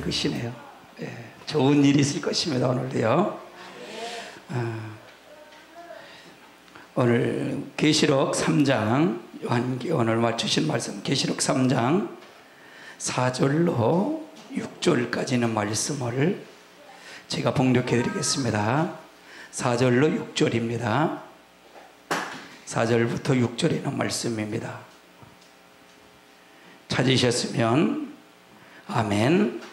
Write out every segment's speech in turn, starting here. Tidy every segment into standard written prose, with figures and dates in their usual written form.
크시네요. 예, 좋은 일이 있을 것입니다. 오늘도요. 오늘 계시록 3장 오늘 맞추신 말씀 계시록 3장 4절로 6절까지는 말씀을 제가 봉독해 드리겠습니다. 4절로 6절입니다. 4절부터 6절에 있는 말씀입니다. 찾으셨으면 아멘.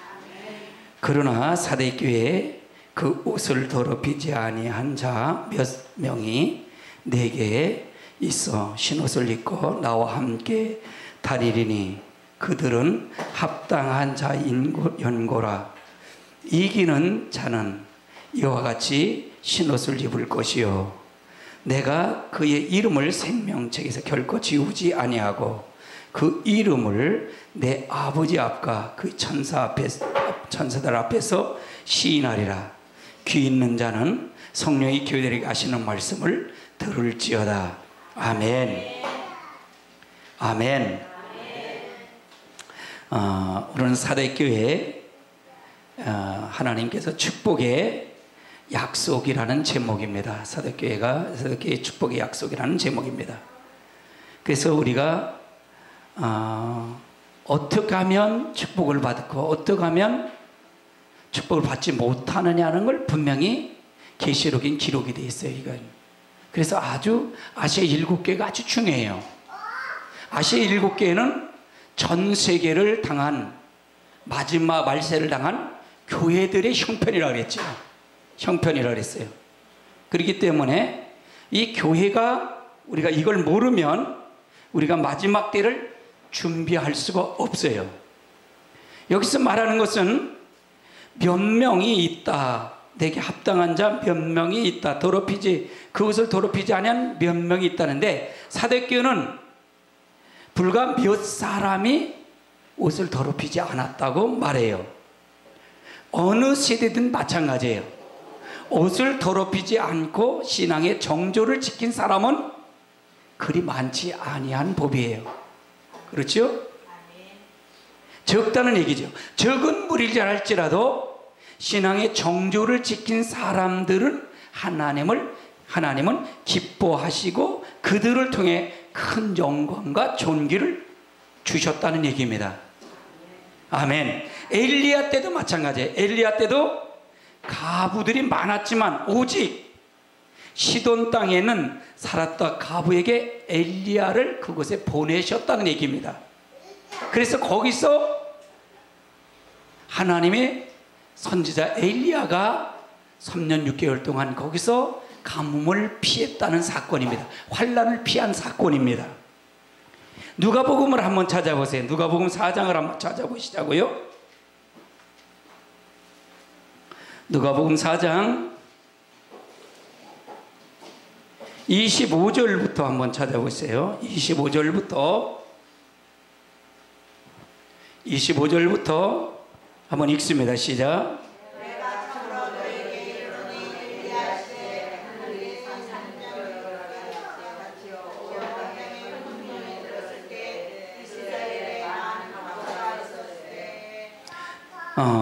그러나 사대교회에 그 옷을 더럽히지 아니한 자 몇 명이 내게 있어 신옷을 입고 나와 함께 다니리니 그들은 합당한 자인 연고라. 이기는 자는 이와 같이 신옷을 입을 것이요 내가 그의 이름을 생명책에서 결코 지우지 아니하고 그 이름을 내 아버지 앞과 그 천사들 앞에서 시인하리라. 귀 있는 자는 성령이 교회들에게 하시는 말씀을 들을지어다. 아멘. 아멘. 오늘은 사대교회 하나님께서 축복의 약속이라는 제목입니다. 사대교회의 축복의 약속이라는 제목입니다. 그래서 우리가 어떻게 하면 축복을 받고 어떻게 하면 축복을 받지 못하느냐는 걸 분명히 계시록인 기록이 되어 있어요. 이건. 그래서 아주 아시아 7개가 아주 중요해요. 아시아 7개는 전 세계를 당한 마지막 말세를 당한 교회들의 형편이라고 그랬죠. 형편이라고 그랬어요. 그렇기 때문에 이 교회가 우리가 이걸 모르면 우리가 마지막 때를 준비할 수가 없어요. 여기서 말하는 것은 몇 명이 있다. 내게 합당한 자 몇 명이 있다. 그것을 더럽히지 아니한 몇 명이 있다는데 사대교회는 불과 몇 사람이 옷을 더럽히지 않았다고 말해요. 어느 세대든 마찬가지예요. 옷을 더럽히지 않고 신앙의 정조를 지킨 사람은 그리 많지 아니한 법이에요. 그렇죠? 적다는 얘기죠. 적은 무리일할지라도 신앙의 정조를 지킨 사람들은 하나님은 기뻐하시고 그들을 통해 큰 영광과 존귀를 주셨다는 얘기입니다. 아멘. 엘리야 때도 마찬가지예요. 엘리야 때도 가부들이 많았지만 오직 시돈 땅에는 살았던 가부에게 엘리야를 그곳에 보내셨다는 얘기입니다. 그래서 거기서 하나님의 선지자 엘리야가 3년 6개월 동안 거기서 가뭄을 피했다는 사건입니다. 환난을 피한 사건입니다. 누가복음을 한번 찾아보세요. 누가복음 4장을 한번 찾아보시자고요. 누가복음 4장 25절부터 한번 찾아보세요. 25절부터 한번 읽습니다. 시작.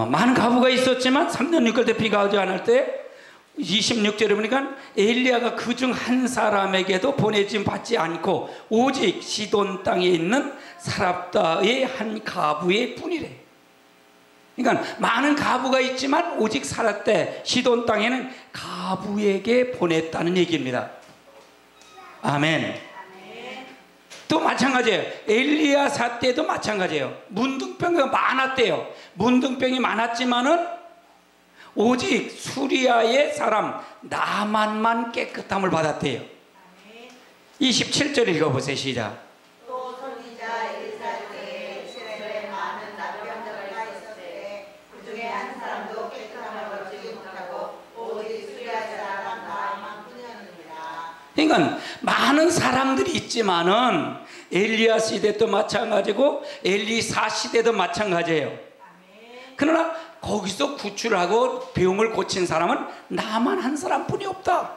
많은 가부가 있었지만 3년 6개월 때 비가 오지 않을 때 26절에 보니까 엘리야가 그중 한 사람에게도 보내짐 받지 않고 오직 시돈 땅에 있는 사랍다의 한 가부의 뿐이래. 그러니까 많은 가부가 있지만 오직 사랍다 시돈 땅에는 가부에게 보냈다는 얘기입니다. 아멘. 또 마찬가지예요. 엘리야 사태도 마찬가지예요. 문둥병이 많았대요. 문둥병이 많았지만은 오직 수리아의 사람 나만만 깨끗함을 받았대요. 27절 읽어보세요. 시작. 또 선지자 엘리사에게 이스라엘에 많은 나병자가 있었으되 그 중에 한 사람도 깨끗함을 얻지 못하고 오직 수리아의 사람 나만뿐이었느니라. 그러니까 많은 사람들이 있지만은 엘리야 시대도 마찬가지고 엘리사 시대도 마찬가지예요. 그러나 거기서 구출하고 병을 고친 사람은 나만 한 사람뿐이 없다.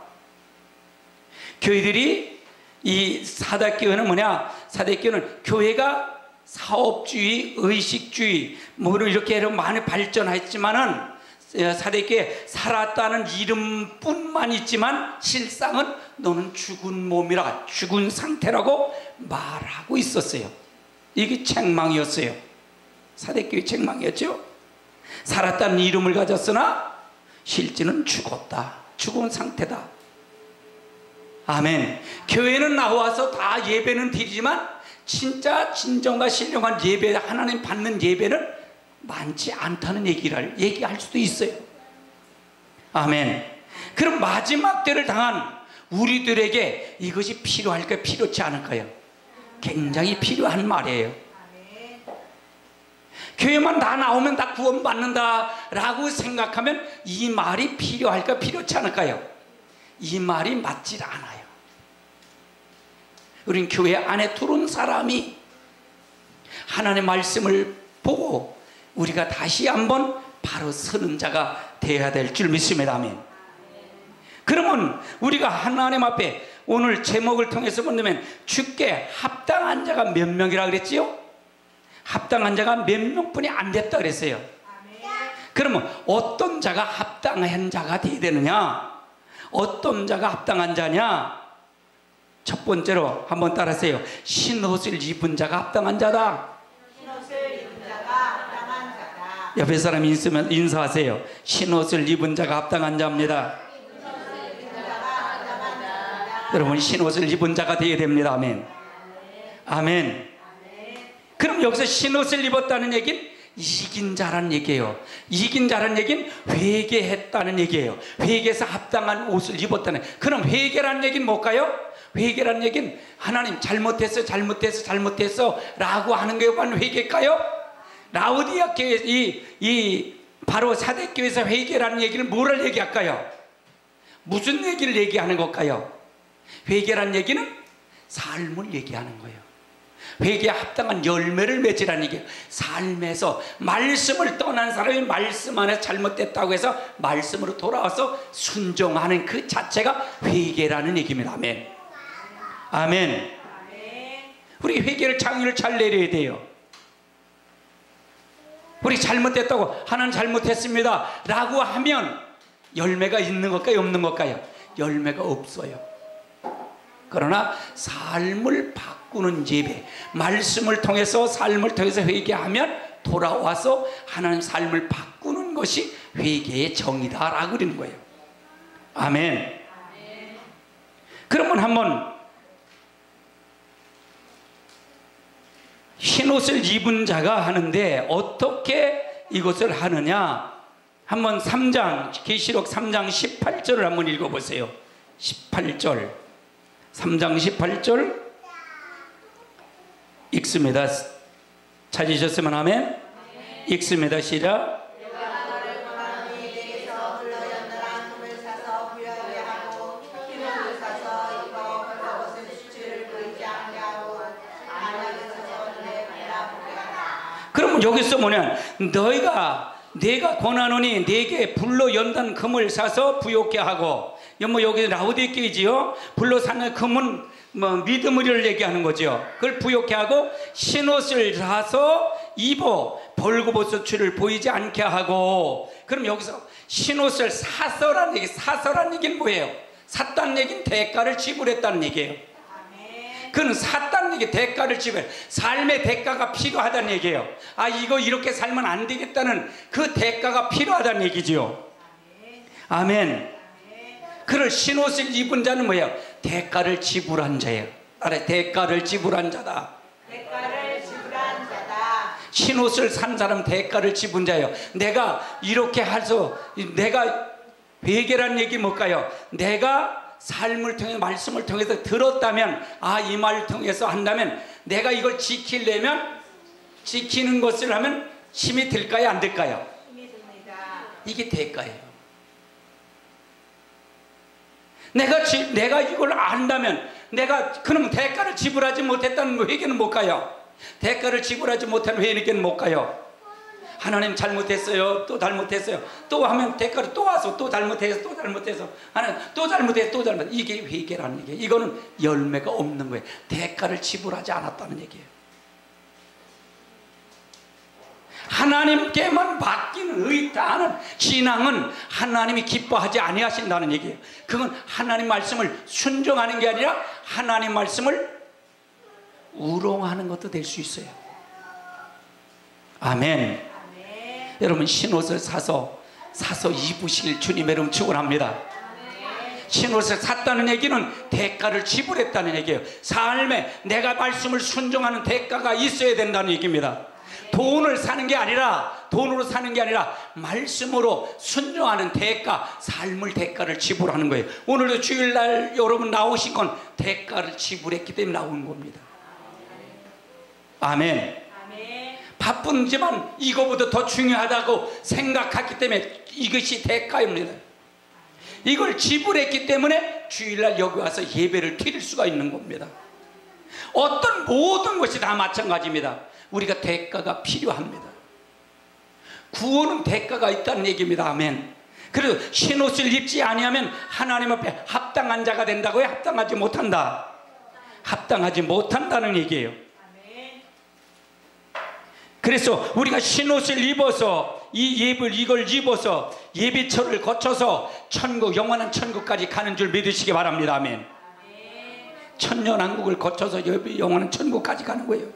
교회들이 이 사대교회는 뭐냐? 사대교회는 교회가 사업주의, 의식주의, 뭐 이렇게 많이 발전했지만은 사대교회 살았다는 이름뿐만 있지만 실상은 너는 죽은 몸이라, 죽은 상태라고 말하고 있었어요. 이게 책망이었어요. 사대교회 책망이었죠. 살았다는 이름을 가졌으나 실제는 죽었다, 죽은 상태다. 아멘. 교회는 나와서 다 예배는 드리지만 진짜 진정과 신령한 예배, 하나님 받는 예배는 많지 않다는 얘기할 수도 있어요. 아멘. 그럼 마지막 때를 당한 우리들에게 이것이 필요할까요? 필요치 않을까요? 굉장히 필요한 말이에요. 교회만 다 나오면 다 구원받는다 라고 생각하면 이 말이 필요할까요? 필요치 않을까요? 이 말이 맞질 않아요. 우린 교회 안에 들어온 사람이 하나님의 말씀을 보고 우리가 다시 한번 바로 서는 자가 되어야 될 줄 믿습니다. 아멘. 그러면 우리가 하나님 앞에 오늘 제목을 통해서 본다면 주께 합당한 자가 몇 명이라 그랬지요? 합당한 자가 몇 명뿐이 안 됐다 그랬어요. 그러면 어떤 자가 합당한 자가 되어야 되느냐? 어떤 자가 합당한 자냐? 첫 번째로 한번 따라하세요. 흰옷을 입은 자가 합당한 자다. 옆에 사람 있으면 인사하세요. 흰옷을 입은 자가 합당한 자입니다. 여러분, 흰옷을 입은 자가 되어야 됩니다. 아멘. 아멘. 그럼 여기서 흰옷을 입었다는 얘기는 이긴 자라는 얘기예요. 이긴 자라는 얘기는 회개했다는 얘기예요. 회개해서 합당한 옷을 입었다는. 그럼 회개라는 얘기는 뭘까요? 회개라는 얘기는 하나님 잘못했어 라고 하는 것만 회개일까요? 라우디아 교회 이 바로 사대교회에서 회개라는 얘기를 뭐를 얘기할까요? 무슨 얘기를 얘기하는 걸까요? 회개라는 얘기는 삶을 얘기하는 거예요. 회개에 합당한 열매를 맺으라는 얘기예요. 삶에서 말씀을 떠난 사람이 말씀 안에서 잘못됐다고 해서 말씀으로 돌아와서 순종하는 그 자체가 회개라는 얘기입니다. 아멘. 아멘. 우리 회개를 장의를 잘 내려야 돼요. 우리 잘못됐다고 하나님 잘못했습니다 라고 하면 열매가 있는 걸까요? 없는 걸까요? 열매가 없어요. 그러나 삶을 바꾸는 예배, 말씀을 통해서 삶을 통해서 회개하면 돌아와서 하나님 삶을 바꾸는 것이 회개의 정의다 라고 그러는 거예요. 아멘. 그러면 한번 흰옷을 입은 자가 하는데 어떻게 이것을 하느냐? 한번 3장 계시록 3장 18절을 한번 읽어보세요. 18절 3장 18절 읽습니다. 찾으셨으면 하면 읽습니다. 시작. 그러면 여기서 뭐냐? 내가 권하노니 내게 불로 연단 금을 사서 부욕케 하고, 뭐 여기 라우디게이지요. 불로 사는 금은 뭐 믿음을 얘기하는 거죠. 그걸 부욕케 하고 흰옷을 사서 입어 벌거벗은 보이지 않게 하고. 그럼 여기서 흰옷을 사서라는 얘기, 사서라는 얘기는 뭐예요? 샀다는 얘기는 대가를 지불했다는 얘기예요. 그는 샀다는 얘기, 대가를 지불해. 삶의 대가가 필요하다는 얘기예요. 아, 이거 이렇게 살면 안 되겠다는 그 대가가 필요하다는 얘기죠. 아멘. 그를 흰옷을 입은 자는 뭐예요? 대가를 지불한 자예요. 아래 대가를 지불한 자다. 대가를 지불한 자다. 흰옷을 산 사람 대가를 지불한 자예요. 내가 이렇게 해서 내가 회개라는 얘기 뭘까요? 내가 삶을 통해 말씀을 통해서 들었다면, 아, 이 말을 통해서 한다면 내가 이걸 지키려면 지키는 것을 하면 힘이 들까요? 안 들까요? 힘이 듭니다. 이게 대가예요. 내가 이걸 안다면 그럼 대가를 지불하지 못했다는 회개는 못 가요. 대가를 지불하지 못한 회개는 못 가요. 하나님 잘못했어요. 또 잘못했어요. 또 하면 대가를 또 와서 또 잘못해서 또 잘못해서 하나님 또 잘못해서 또 잘못. 이게 회개라는 얘기예요. 이거는 열매가 없는 거예요. 대가를 지불하지 않았다는 얘기예요. 하나님께만 맡기는 의다는 신앙은 하나님이 기뻐하지 아니하신다는 얘기예요. 그건 하나님 말씀을 순종하는 게 아니라 하나님 말씀을 우롱하는 것도 될 수 있어요. 아멘. 여러분, 신옷을 사서 입으실 주님의 이름 축원합니다. 신옷을 샀다는 얘기는 대가를 지불했다는 얘기예요. 삶에 내가 말씀을 순종하는 대가가 있어야 된다는 얘기입니다. 돈을 사는 게 아니라, 돈으로 사는 게 아니라 말씀으로 순종하는 대가, 삶을 대가를 지불하는 거예요. 오늘도 주일날 여러분 나오신 건 대가를 지불했기 때문에 나온 겁니다. 아멘. 바쁜지만 이거보다 더 중요하다고 생각했기 때문에 이것이 대가입니다. 이걸 지불했기 때문에 주일날 여기 와서 예배를 드릴 수가 있는 겁니다. 어떤 모든 것이 다 마찬가지입니다. 우리가 대가가 필요합니다. 구원은 대가가 있다는 얘기입니다. 아멘. 그래서 신옷을 입지 아니하면 하나님 앞에 합당한 자가 된다고요? 합당하지 못한다. 합당하지 못한다는 얘기예요. 그래서 우리가 신옷을 입어서 이걸 입어서 예비처를 거쳐서 천국, 영원한 천국까지 가는 줄 믿으시기 바랍니다. 아멘. 천년왕국을 거쳐서 영원한 천국까지 가는 거예요.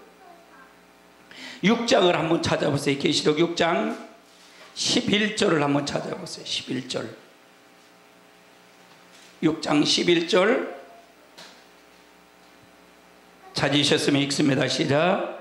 6장을 한번 찾아보세요. 계시록 6장 11절을 한번 찾아보세요. 11절. 6장 11절 찾으셨으면 읽습니다. 시작.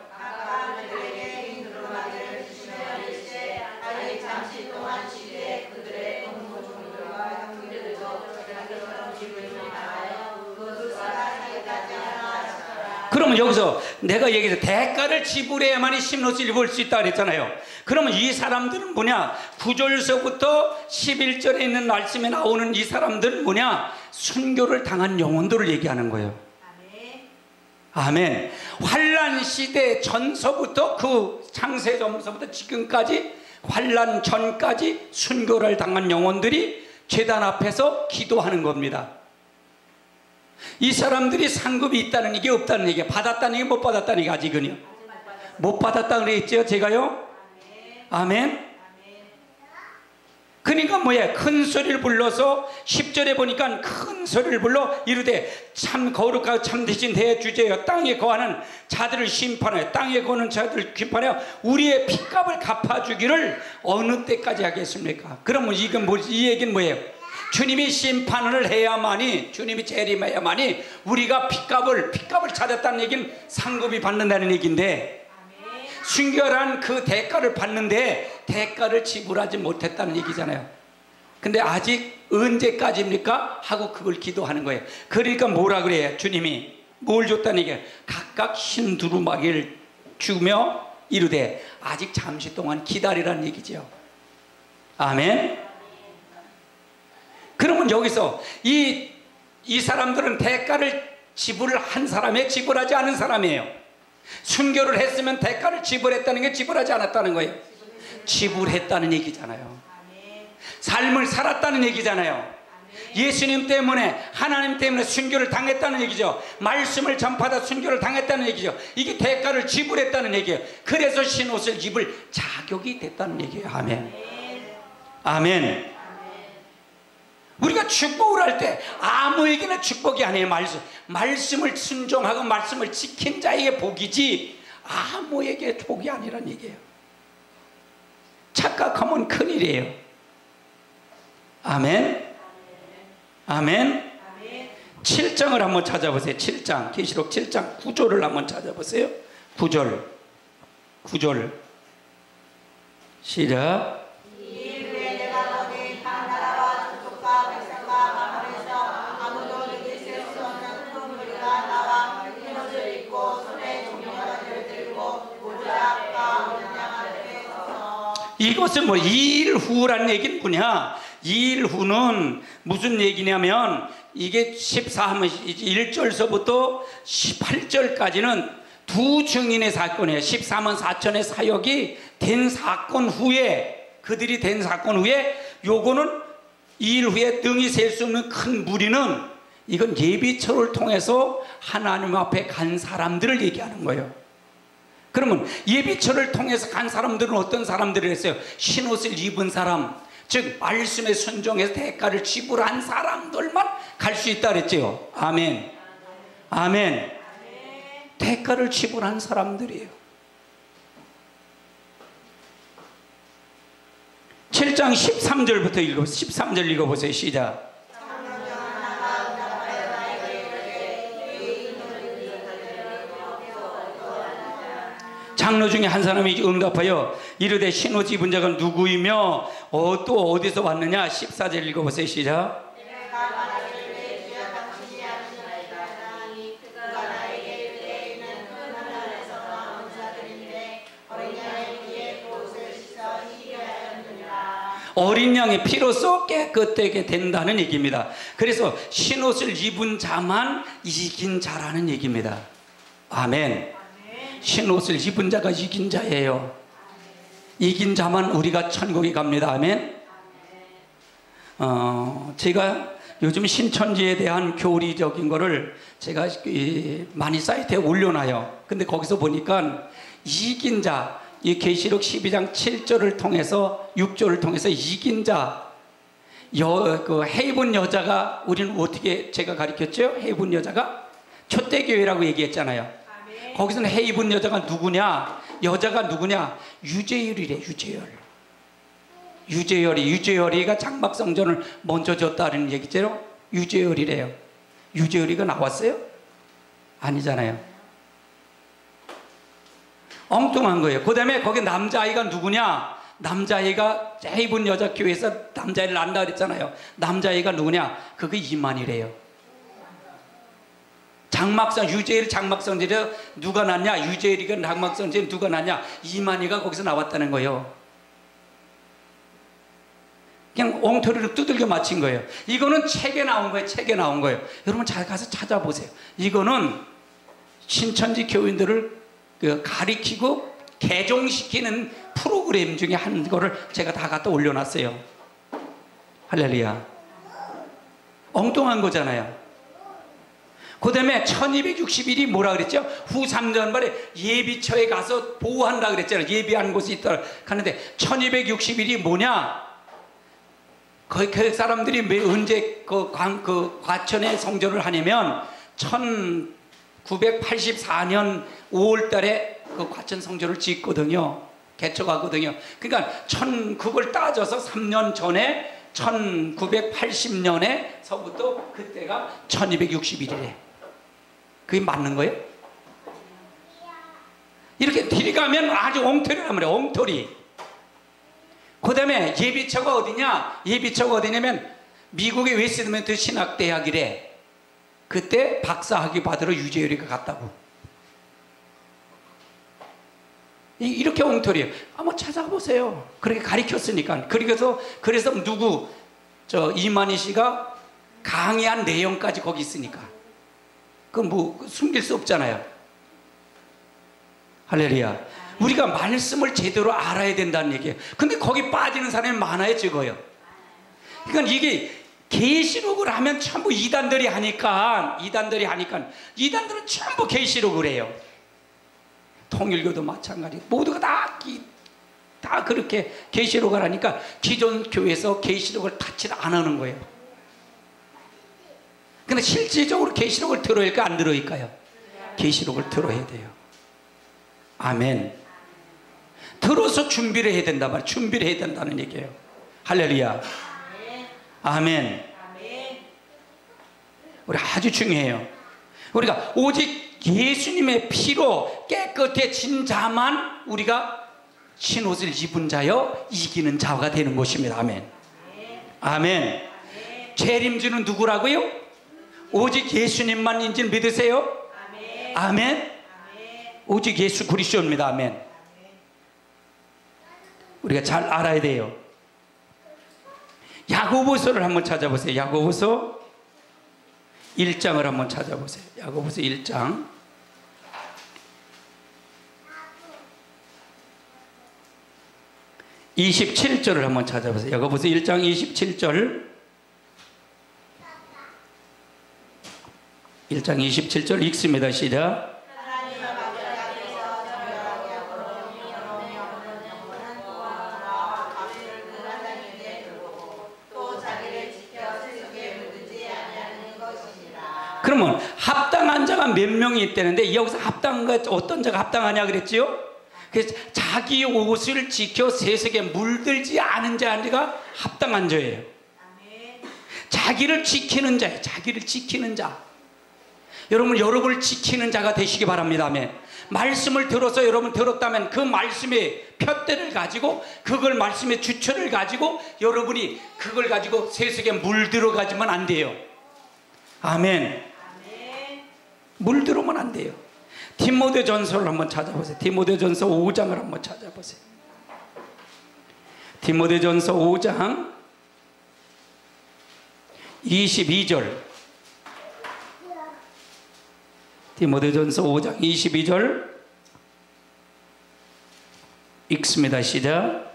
그러면 여기서 내가 얘기해서 대가를 지불해야만이 신옷을 입을 수 있다 그랬잖아요. 그러면 이 사람들은 뭐냐? 9절서부터 11절에 있는 말씀에 나오는 이 사람들은 뭐냐? 순교를 당한 영혼들을 얘기하는 거예요. 아멘. 환란 시대 전서부터, 그 창세 전서부터 지금까지 환란 전까지 순교를 당한 영혼들이 제단 앞에서 기도하는 겁니다. 이 사람들이 상급이 있다는 얘기, 없다는 얘기, 받았다는 얘기, 못 받았다는 얘기, 아직은요. 못 받았다고 그랬죠, 제가요? 아멘. 그러니까 뭐야? 큰 소리를 불러서 10절에 보니까 큰 소리를 불러 이르되 참 거룩하고 참되신 대주제여, 땅에 거하는 자들을 심판하여, 땅에 거하는 자들을 심판하여 우리의 핏값을 갚아주기를 어느 때까지 하겠습니까? 그러면 이건 이 얘기는 뭐예요? 주님이 심판을 해야만이, 주님이 재림해야만이 우리가 핏값을 찾았다는 얘기는 상급이 받는다는 얘기인데, 순결한 그 대가를 받는데 대가를 지불하지 못했다는 얘기잖아요. 근데 아직 언제까지입니까? 하고 그걸 기도하는 거예요. 그러니까 뭐라 그래요? 주님이 뭘 줬다는 얘기예요? 각각 흰 두루마기를 주며 이르되 아직 잠시 동안 기다리라는 얘기죠. 아멘. 그러면 여기서 이 사람들은 대가를 지불한 사람이에요? 지불하지 않은 사람이에요? 순교를 했으면 대가를 지불했다는 게 지불하지 않았다는 거예요? 지불했다는 얘기잖아요. 삶을 살았다는 얘기잖아요. 예수님 때문에, 하나님 때문에 순교를 당했다는 얘기죠. 말씀을 전파하다 순교를 당했다는 얘기죠. 이게 대가를 지불했다는 얘기예요. 그래서 신옷을 입을 자격이 됐다는 얘기예요. 아멘. 아멘. 우리가 축복을 할 때 아무에게나 축복이 아니에요. 말씀을 순종하고 말씀을 지킨 자에게 복이지 아무에게 복이 아니란 얘기예요. 착각하면 큰일이에요. 아멘. 아멘. 7장을 한번 찾아보세요. 7장, 계시록 7장 9절을 한번 찾아보세요. 9절 시작. 이것은 뭐 2일 후라는 얘기는 뭐냐? 2일 후는 무슨 얘기냐면, 이게 1절서부터 18절까지는 두 증인의 사건이에요. 14만 4천의 사역이 된 사건 후에, 그들이 된 사건 후에, 요거는 2일 후에 등이 셀 수 없는 큰 무리는, 이건 예비처를 통해서 하나님 앞에 간 사람들을 얘기하는 거예요. 그러면 예비처를 통해서 간 사람들은 어떤 사람들이랬어요? 흰옷을 입은 사람, 즉 말씀에 순종해서 대가를 지불한 사람들만 갈 수 있다 그랬죠. 아멘. 아멘. 대가를 지불한 사람들이에요. 7장 13절부터 읽어보세요. 13절 읽어보세요. 시작. 장로 중에 한 사람이 응답하여 이르되 흰옷 입은 자가 누구이며 또 어디서 왔느냐. 14절 읽어보세요. 시작. 어린 양의 피로써 깨끗하게 된다는 얘기입니다. 그래서 흰옷을 입은 자만 이긴 자라는 얘기입니다. 아멘. 흰옷을 입은 자가 이긴 자예요. 이긴 자만 우리가 천국에 갑니다. 아멘. 제가 요즘 신천지에 대한 교리적인 거를 제가 많이 사이트에 올려놔요. 근데 거기서 보니까 이긴 자, 이 계시록 12장 7절을 통해서 6절을 통해서 이긴 자, 그 해입은 여자가, 우리는 어떻게 제가 가르쳤죠? 해입은 여자가 초대교회라고 얘기했잖아요. 거기서는 해입은 여자가 누구냐? 여자가 누구냐? 유재열이래. 유재열이가 장막성전을 먼저 졌다는 얘기죠. 유재열이래요. 유재열이가 나왔어요? 아니잖아요. 엉뚱한 거예요. 그 다음에 거기 남자아이가 누구냐? 남자아이가 해입은 여자 교회에서 남자아이를 낳는다 그랬잖아요. 남자아이가 누구냐? 그게 이만희래요. 유재열이 장막성전에 누가 낳냐? 유재열이가 장막성전에 누가 낳냐? 이만희가 거기서 나왔다는 거예요. 그냥 엉터리로 두들겨 맞힌 거예요. 이거는 책에 나온 거예요. 책에 나온 거예요. 여러분 잘 가서 찾아보세요. 이거는 신천지 교인들을 가리키고 개종시키는 프로그램 중에 한 거를 제가 다 갖다 올려놨어요. 할렐루야. 엉뚱한 거잖아요. 그 다음에 1260일이 뭐라 그랬죠? 후 3년 말에 예비처에 가서 보호한다 그랬잖아요. 예비한 곳이 있다 하는데 1260일이 뭐냐? 거기 그 사람들이 언제 그 과천에 성전을 하냐면 1984년 5월 달에 그 과천 성전을 짓거든요. 개척하거든요. 그러니까 그걸 따져서 3년 전에 1980년에 서부터 그때가 1260일이래. 그게 맞는 거예요? 이렇게 들이가면 아주 엉터리란 말이에요. 엉터리. 그 다음에 예비처가 어디냐? 예비처가 어디냐면 미국의 웨스트민스터 신학대학이래. 그때 박사학위 받으러 유재열이가 갔다고. 이렇게 엉터리예요. 한번 찾아보세요. 그렇게 가르쳤으니까. 그래서 누구? 이만희 씨가 강의한 내용까지 거기 있으니까. 뭐 숨길 수 없잖아요. 할렐루야. 우리가 말씀을 제대로 알아야 된다는 얘기예요. 근데 거기 빠지는 사람이 많아요, 적어요? 그러니까 이게 계시록을 하면 전부 이단들이 하니까 이단들은 전부 계시록을 해요. 통일교도 마찬가지. 모두가 다 그렇게 계시록을 하니까 기존 교회에서 계시록을 타치 안 하는 거예요. 근데 실질적으로 계시록을 들어야 할까 안 들어야 할까요? 계시록을 들어야 돼요. 아멘. 들어서 준비를 해야 된단 말이에요. 준비를 해야 된다는 얘기예요. 할렐루야. 아멘. 우리 아주 중요해요. 우리가 오직 예수님의 피로 깨끗해진 자만 우리가 흰옷을 입은 자여 이기는 자가 되는 것입니다. 아멘. 아멘. 재림주는 누구라고요? 오직 예수님만인지 믿으세요? 아멘. 오직 예수 그리스도입니다. 아멘. 우리가 잘 알아야 돼요. 야고보서를 한번 찾아보세요. 야고보서 1장을 한번 찾아보세요. 야고보서 1장 27절을 한번 찾아보세요. 야고보서 1장 27절 1장 27절 읽습니다. 시작. 그러면 합당한 자가 몇 명이 있다는데 여기서 합당한 자 어떤 자가 합당하냐 그랬지요? 그래서 자기 옷을 지켜 세속에 물들지 않은 자가 합당한 자예요. 자기를 지키는 자예요. 자기를 지키는 자. 여러분을 지키는 자가 되시기 바랍니다. 아멘. 말씀을 들어서 여러분 들었다면 그 말씀의 푯대를 가지고 그걸 말씀의 주체를 가지고 여러분이 그걸 가지고 세속에 물들어가지면 안 돼요. 아멘. 물들어면 안 돼요. 디모데전서를 한번 찾아보세요. 디모데전서 5장을 한번 찾아보세요. 디모데전서 5장 22절. 디모데전서 5장 22절 읽습니다. 시작.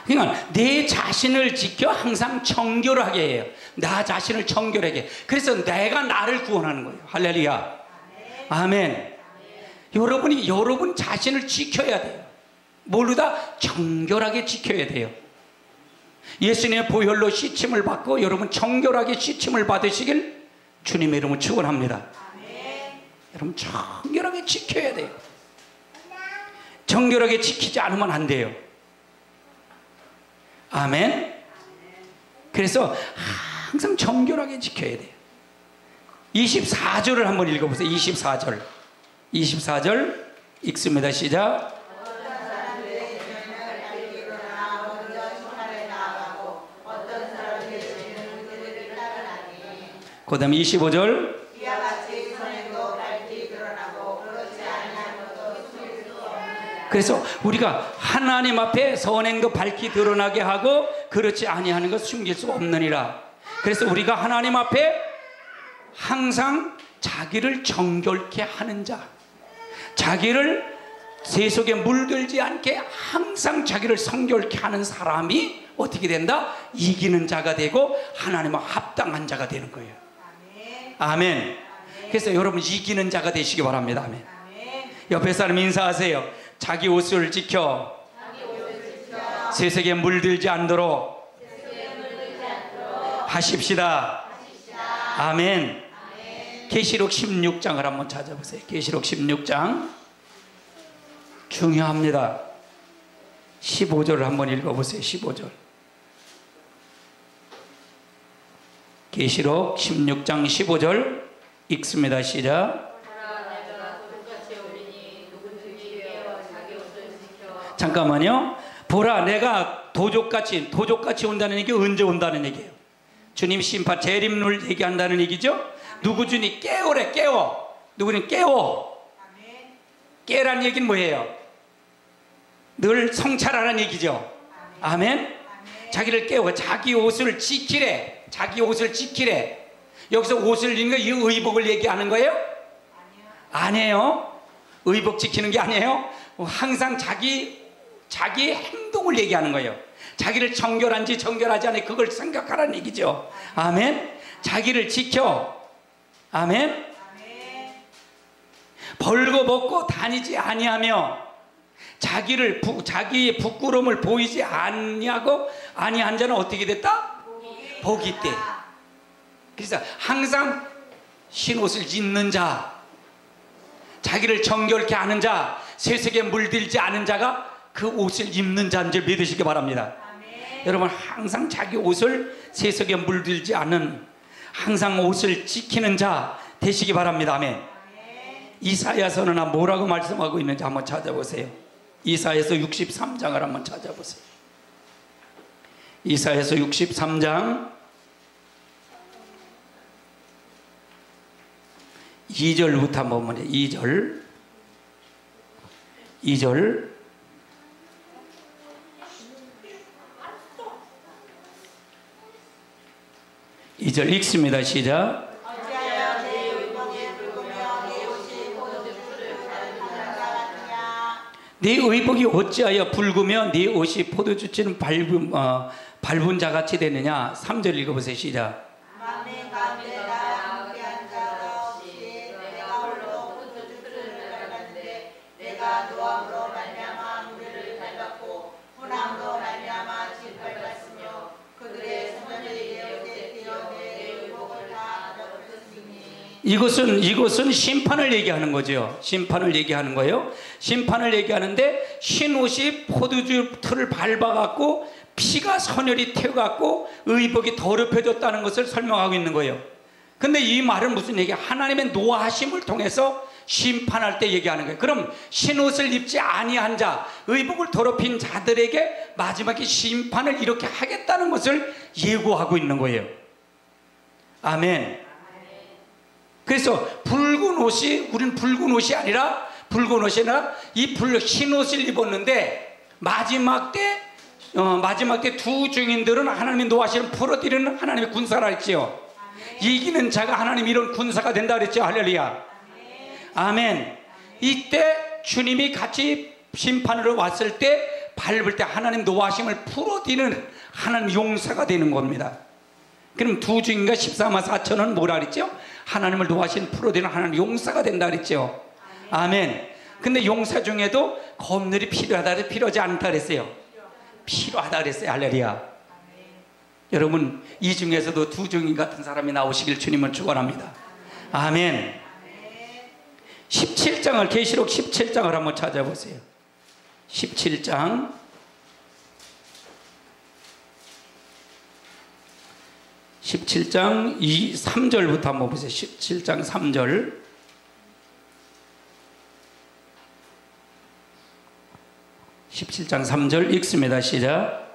그러니까 내 자신을 지켜 항상 정결하게 해요. 나 자신을 정결하게 해. 그래서 내가 나를 구원하는 거예요. 할렐루야. 아멘. 여러분이 여러분 자신을 지켜야 돼요. 모르다 정결하게 지켜야 돼요. 예수님의 보혈로 씻임을 받고 여러분 정결하게 씻임을 받으시길 주님의 이름으로 축원합니다. 여러분 정결하게 지켜야 돼요. 정결하게 지키지 않으면 안 돼요. 아멘. 그래서 항상 정결하게 지켜야 돼요. 24절을 한번 읽어보세요. 24절. 24절 읽습니다. 시작. 그 다음에 25절. 그래서 우리가 하나님 앞에 선행도 밝히 드러나게 하고 그렇지 아니하는 것 숨길 수 없느니라. 그래서 우리가 하나님 앞에 항상 자기를 정결케 하는 자, 자기를 세속에 물들지 않게 항상 자기를 성결케 하는 사람이 어떻게 된다? 이기는 자가 되고 하나님과 합당한 자가 되는 거예요. 아멘. 그래서 여러분 이기는 자가 되시기 바랍니다. 아멘. 옆에 사람 인사하세요. 자기 옷을 지켜 세속에 물들지 않도록 하십시다. 아멘. 계시록 16장을 한번 찾아보세요. 계시록 16장 중요합니다. 15절을 한번 읽어보세요. 15절. 계시록 16장 15절 읽습니다. 시작. 잠깐만요. 보라 내가 도적같이 온다는 얘기 언제 온다는 얘기예요? 주님 심판 재림을 얘기한다는 얘기죠. 누구 주니 깨우래. 깨워. 누구는 깨워. 깨란 얘기는 뭐예요? 늘 성찰하라는 얘기죠. 아멘. 자기를 깨워. 자기 옷을 지키래. 자기 옷을 지키래. 여기서 옷을 입는 거 이 의복을 얘기하는 거예요? 아니에요. 의복 지키는 게 아니에요. 항상 자기 행동을 얘기하는 거예요. 자기를 정결한지 정결하지 않은지 그걸 생각하라는 얘기죠. 아멘. 자기를 지켜. 아멘. 벌거벗고 다니지 아니하며 자기의 부끄러움을 보이지 아니한 자는 어떻게 됐다? 복이 있대. 그래서 항상 흰옷을 입는 자, 자기를 정결케 하는 자, 세속에 물들지 않은 자가 그 옷을 입는 자인 줄 믿으시기 바랍니다. 여러분 항상 자기 옷을 세속에 물들지 않은 항상 옷을 지키는 자 되시기 바랍니다. 아멘. 이사야서는 뭐라고 말씀하고 있는지 한번 찾아보세요. 이사야서 63장을 한번 찾아보세요. 이사야서 63장 2절부터 한번 보면 2절 2절 읽습니다. 시작. 네 의복이 어찌하여 붉으며 네 옷이 포도주치는 밟은 자같이 되느냐. 3절 읽어보세요. 시작. 이것은 심판을 얘기하는 거죠. 심판을 얘기하는 거예요. 심판을 얘기하는데 흰옷이 포도주 틀을 밟아갖고 피가 선혈이 튀어갖고 의복이 더럽혀졌다는 것을 설명하고 있는 거예요. 근데 이 말은 무슨 얘기야? 하나님의 노하심을 통해서 심판할 때 얘기하는 거예요. 그럼 흰옷을 입지 아니한 자, 의복을 더럽힌 자들에게 마지막에 심판을 이렇게 하겠다는 것을 예고하고 있는 거예요. 아멘. 그래서 붉은 옷이, 우리는 붉은 옷이 아니라 이 흰 옷을 입었는데 마지막 때 두 증인들은 하나님의 노하심을 풀어드리는 하나님의 군사라 했지요. 이기는 자가 하나님 이런 군사가 된다 그랬죠. 할렐루야. 아멘. 이때 주님이 같이 심판으로 왔을 때 밟을 때 하나님 노하심을 풀어드리는 하나님 용사가 되는 겁니다. 그럼 두 증인과 14만 4천은 뭐라 그랬죠? 하나님을 노하신 풀어드리는 하나님 용사가 된다 그랬죠. 아멘. 근데 용사 중에도 검열이 필요하다, 필요하지 않다 그랬어요. 필요하다 그랬어요. 할렐루야. 여러분, 이 중에서도 두 증인 같은 사람이 나오시길 주님은 축원합니다. 아멘. 17장을, 계시록 17장을 한번 찾아보세요. 17장 3절부터 한번 보세요. 17장 3절. 17장 3절 읽습니다. 시작.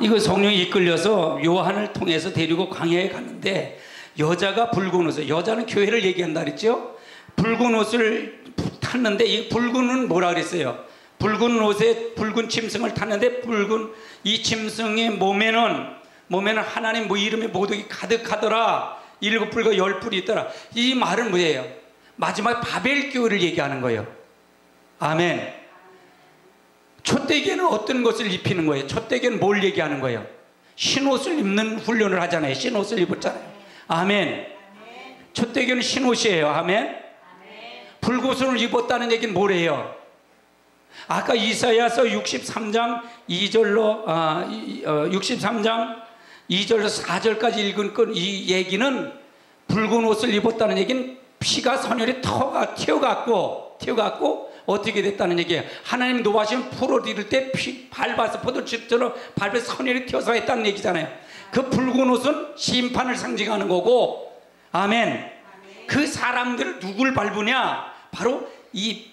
이거 성령이 이끌려서 요한을 통해서 데리고 광야에 갔는데 여자가 붉은 옷을, 여자는 교회를 얘기한다 그랬죠. 붉은 옷을 탔는데 이 붉은 옷은 뭐라 그랬어요? 붉은 옷에 붉은 짐승을 탔는데 붉은 이 짐승의 몸에는 하나님 이름의 모독이 가득하더라. 7뿔과 10뿔이 있더라. 이 말은 뭐예요? 마지막 바벨 교회를 얘기하는 거예요. 아멘. 촛대기에는 어떤 것을 입히는 거예요? 촛대기에는 뭘 얘기하는 거예요? 흰옷을 입는 훈련을 하잖아요. 흰옷을 입었잖아요. 아멘. 촛대기는 흰옷이에요. 아멘. 붉옷을 입었다는 얘기는 뭐래요? 아까 이사야서 63장 2절로 63장 2절로 4절까지 읽은 이 얘기는 붉은 옷을 입었다는 얘기는 피가 선혈이 튀어갖고 어떻게 됐다는 얘기예요. 하나님 노하시면 풀어드릴 때 피 밟아서 포도즙처럼 밟아서 선혈이 튀어서 했다는 얘기잖아요. 그 붉은 옷은 심판을 상징하는 거고, 아멘. 그 사람들을 누굴 밟으냐? 바로 이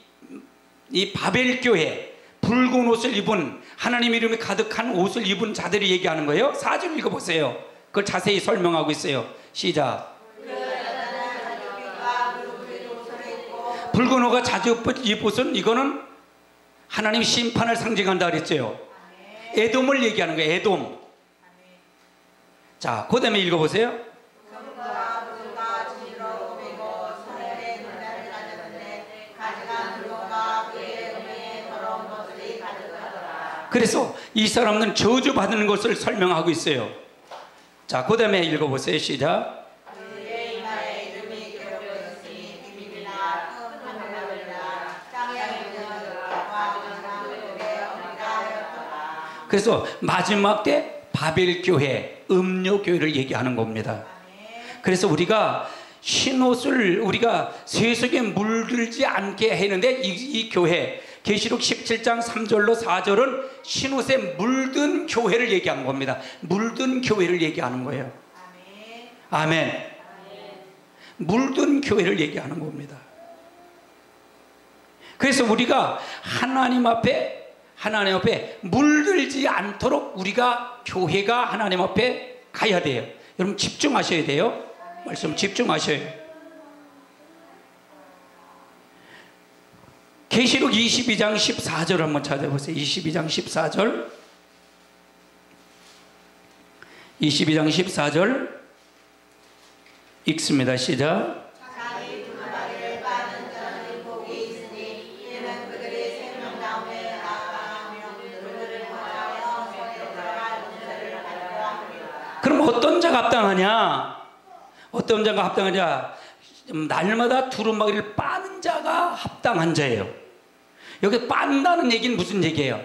바벨 교회, 붉은 옷을 입은, 하나님 이름이 가득한 옷을 입은 자들이 얘기하는 거예요. 4절 읽어보세요. 그걸 자세히 설명하고 있어요. 시작. 붉은 옷과 자주 입은 이거는 하나님 심판을 상징한다 그랬죠. 에돔을 얘기하는 거예요. 에돔. 자, 그 다음에 읽어보세요. 그래서 이 사람은 저주받는 것을 설명하고 있어요. 자, 그 다음에 읽어보세요. 시작. 그래서 마지막 때 바벨 교회, 음료 교회를 얘기하는 겁니다. 그래서 우리가 흰옷을 우리가 세속에 물들지 않게 했는데 이 교회, 계시록 17장 3절로 4절은 흰옷에 물든 교회를 얘기하는 겁니다. 물든 교회를 얘기하는 거예요. 아멘. 물든 교회를 얘기하는 겁니다. 그래서 우리가 하나님 앞에 물들지 않도록 우리가 교회가 하나님 앞에 가야 돼요. 여러분 집중하셔야 돼요. 말씀 집중하셔야 돼요. 계시록 22장 14절 한번 찾아보세요. 22장 14절. 22장 14절 읽습니다. 시작. 그럼 어떤 자가 합당하냐? 어떤 자가 합당하냐? 날마다 두루마기를 빠는 자가 합당한 자예요. 여기 빤다는 얘기는 무슨 얘기예요?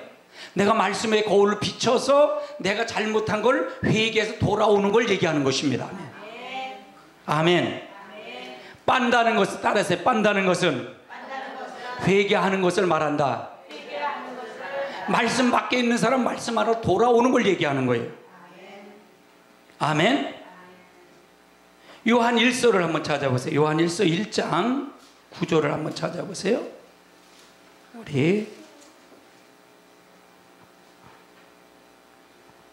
내가 말씀의 거울을 비춰서 내가 잘못한 걸 회개해서 돌아오는 걸 얘기하는 것입니다. 아멘. 빤다는 것을 따라서 빤다는 것은 회개하는 것을 말한다. 말씀 밖에 있는 사람 말씀 안으로 돌아오는 걸 얘기하는 거예요. 아멘. 요한 1서를 한번 찾아보세요. 요한 1서 1장 9절을 한번 찾아보세요. 우리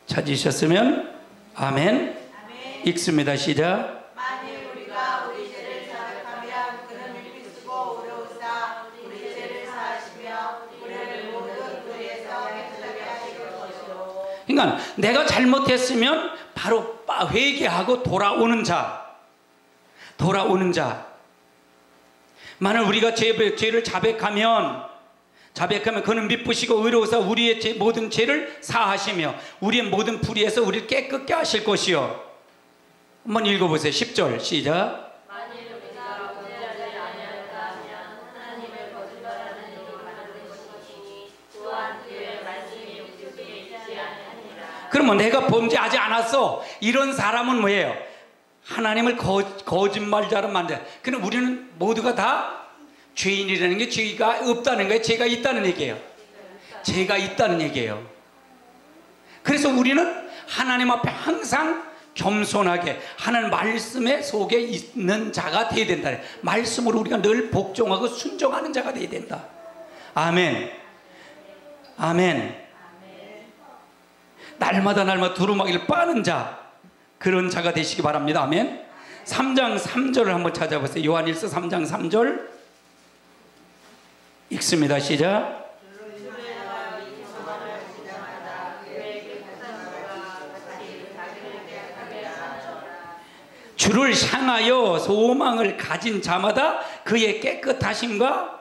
찾으셨으면 아멘. 읽습니다. 시작. 만일 우리가 우리 죄를 자백하면 그는 믿으시고 의로우사 우리 죄를 사하시며 우리를 모든 불의에서 깨끗하게 하실 것이요. 그러니까 내가 잘못했으면 바로 회개하고 돌아오는 자. 만일 우리가 죄를 자백하면 그는 미쁘시고 의로우사 우리의 모든 죄를 사하시며 우리의 모든 불의에서 우리를 깨끗게 하실 것이요. 한번 읽어보세요. 10절 시작. 만일 우리가 범죄하지 아니하였다 하면 하나님을 거짓말하는 이로 만드는 것이니 또한 그의 말씀이 우리 속에 있지 아니하니라. 그러면 내가 범죄하지 않았어, 이런 사람은 뭐예요? 하나님을 거짓말자로 만들어요. 그럼 우리는 모두가 다 죄인이라는 게 죄가 없다는 거예요? 죄가 있다는 얘기예요? 죄가 있다는 얘기예요. 그래서 우리는 하나님 앞에 항상 겸손하게 하나님 말씀의 속에 있는 자가 되어야 된다. 말씀으로 우리가 늘 복종하고 순종하는 자가 되어야 된다. 아멘. 아멘. 날마다 두루마기를 빠는 자, 그런 자가 되시기 바랍니다. 아멘. 3장 3절을 한번 찾아보세요. 요한 1서 3장 3절 읽습니다. 시작. 주를 향하여 소망을 가진 자마다 그의 깨끗하심과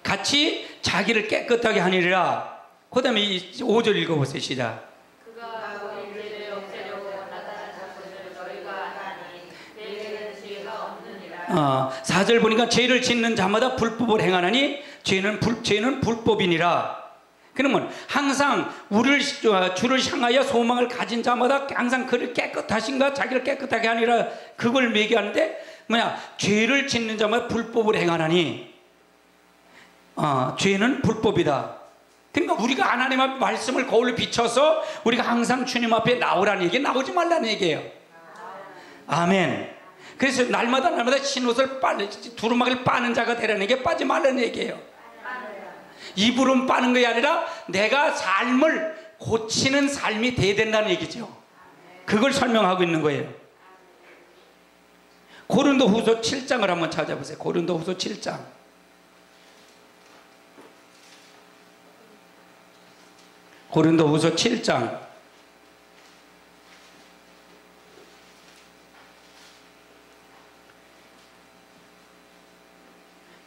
같이 자기를 깨끗하게 하니라. 그 다음에 5절 읽어보세요. 시작. 그가 우리 죄를 없애려고 나타난 것을 너희가 아나니 내게는 죄가 없느니라. 4절 보니까 죄를 짓는 자마다 불법을 행하나니 죄는 불법이니라. 그러면 항상 주를 향하여 소망을 가진 자마다 항상 그를 깨끗하신가 자기를 깨끗하게 하니라, 그걸 얘기하는데 죄를 짓는 자마다 불법을 행하나니 죄는 불법이다. 그러니까 우리가 하나님 앞 말씀을 거울로 비춰서 우리가 항상 주님 앞에 나오라는 얘기, 나오지 말라는 얘기예요. 아멘. 그래서 날마다 신옷을 두루마기를 빠는 자가 되라는 게 빠지 말라는 얘기예요. 입으로 빠는 것이 아니라 내가 삶을 고치는 삶이 돼야 된다는 얘기죠. 그걸 설명하고 있는 거예요. 고린도후서 7장을 한번 찾아보세요. 고린도후서 7장. 고린도후서 7장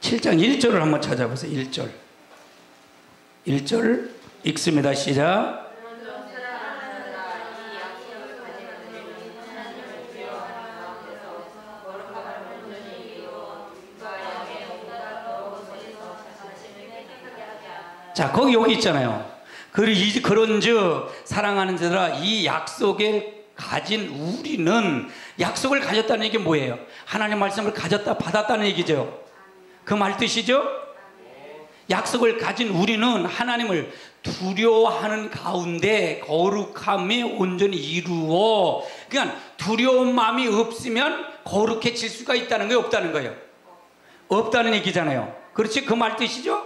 7장 1절을 한번 찾아보세요. 1절 읽습니다. 시작. 자, 여기 있잖아요. 그런즉 사랑하는 자들아, 이 약속을 가진 우리는, 약속을 가졌다는 얘기 뭐예요? 하나님 말씀을 가졌다 받았다는 얘기죠. 그 말 뜻이죠? 약속을 가진 우리는 하나님을 두려워하는 가운데 거룩함이 온전히 이루어, 그러니까 두려운 마음이 없으면 거룩해질 수가 있다는 거예요? 없다는 거예요? 없다는 얘기잖아요. 그렇지? 그 말 뜻이죠?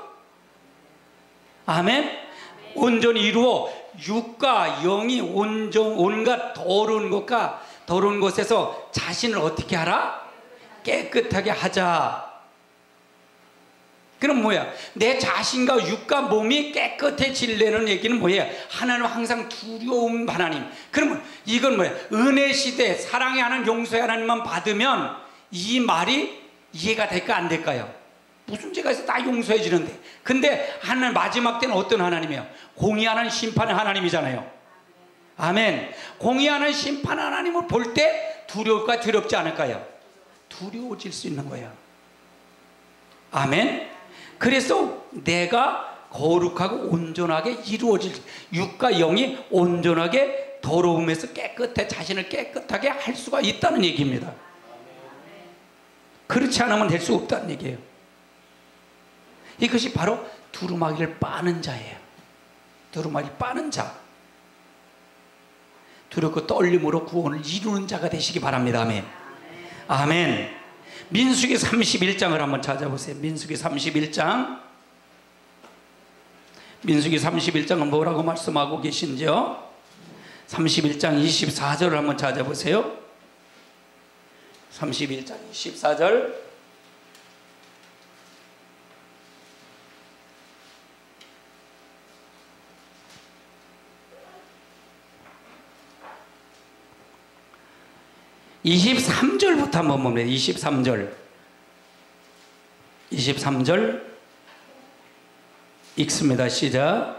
아멘. 온전히 이루어 육과 영이 온갖 더러운 것에서 자신을 어떻게 하라? 깨끗하게 하자. 그럼 뭐야? 내 자신과 육과 몸이 깨끗해지려는 얘기는 뭐예요? 하나님 항상 두려움 하나님. 그러면 이건 뭐야? 은혜 시대 사랑의 하나님, 용서의 하나님만 받으면 이 말이 이해가 될까 안 될까요? 무슨 죄가 있어 다 용서해 주는데. 근데 하나님 마지막 때는 어떤 하나님이에요? 공의하는 심판의 하나님이잖아요. 아멘. 공의하는 심판 하나님을 볼 때 두려울까 두렵지 않을까요? 두려워질 수 있는 거야. 아멘. 그래서 내가 거룩하고 온전하게 이루어질, 육과 영이 온전하게 더러움에서 깨끗해, 자신을 깨끗하게 할 수가 있다는 얘기입니다. 그렇지 않으면 될 수 없다는 얘기예요. 이것이 바로 두루마기를 빠는 자예요. 두루마기를 빠는 자. 두렵고 떨림으로 구원을 이루는 자가 되시기 바랍니다. 아멘. 아멘. 민수기 31장을 한번 찾아보세요. 민수기 31장. 민수기 31장은 뭐라고 말씀하고 계신지요? 31장 24절을 한번 찾아보세요. 31장 24절. (23절부터) 한번 봅니다. 23절 읽습니다. 시작.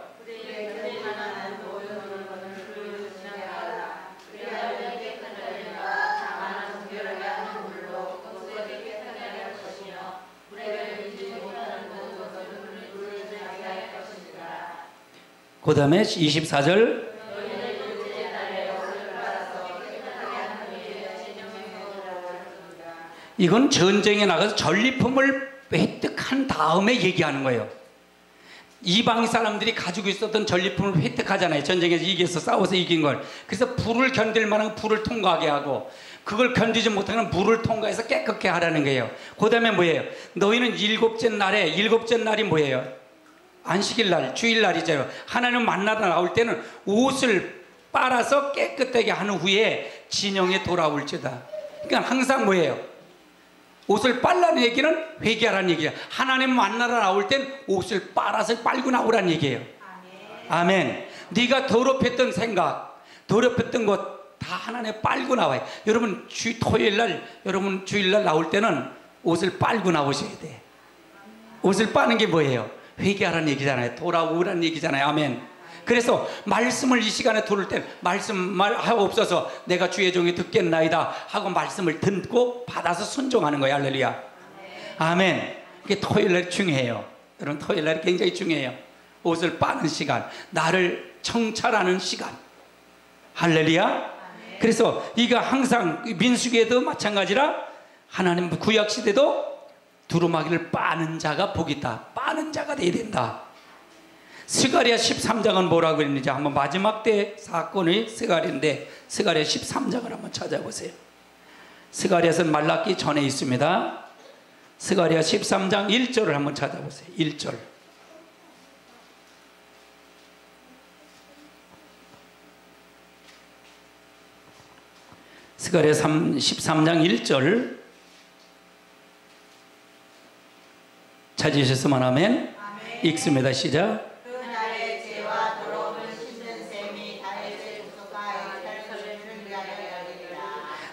그 다음에 24절. 이건 전쟁에 나가서 전리품을 획득한 다음에 얘기하는 거예요. 이방 사람들이 가지고 있었던 전리품을 획득하잖아요. 전쟁에서 이겨서 싸워서 이긴 걸. 그래서 불을 견딜 만한 불을 통과하게 하고, 그걸 견디지 못하는 물을 통과해서 깨끗게 하라는 거예요. 그 다음에 뭐예요? 너희는 일곱째 날이 뭐예요? 안식일 날, 주일날이죠. 하나님 만나러 나올 때는 옷을 빨아서 깨끗하게 한 후에 진영에 돌아올지다. 그러니까 항상 뭐예요? 옷을 빨라는 얘기는 회개하라는 얘기예요. 하나님 만나러 나올 땐 옷을 빨아서 빨고 나오라는 얘기예요. 아멘. 네가 더럽혔던 생각, 더럽혔던 것 다 하나님 빨고 나와요. 여러분 여러분 주일날 나올 때는 옷을 빨고 나오셔야 돼. 옷을 빠는 게 뭐예요? 회개하라는 얘기잖아요. 돌아오라는 얘기잖아요. 아멘. 그래서 말씀을 이 시간에 들을 땐 말씀 말하옵소서 내가 주의 종이 듣겠나이다 하고 말씀을 듣고 받아서 순종하는 거예요. 할렐루야. 아멘. 이게 토요일날 중요해요. 여러분 토요일날이 굉장히 중요해요. 옷을 빠는 시간, 나를 청찰하는 시간. 할렐루야. 그래서 이가 항상 민수기에도 마찬가지라 하나님 구약 시대도 두루마기를 빠는 자가 복이 있다. 빠는 자가 돼야 된다. 스가랴 13장은 뭐라고 했는지 한번 마지막 때 사건의 스가랴인데 스가랴 13장을 한번 찾아보세요. 스가랴는 말라기 전에 있습니다. 스가랴 13장 1절을 한번 찾아보세요. 1절. 스가랴 13장 1절 찾으셨으면 하면 읽습니다. 시작. 그날의 죄와 더러움을 씻는 셈이 다윗의 족속과 예루살렘을 위하여 열리리라.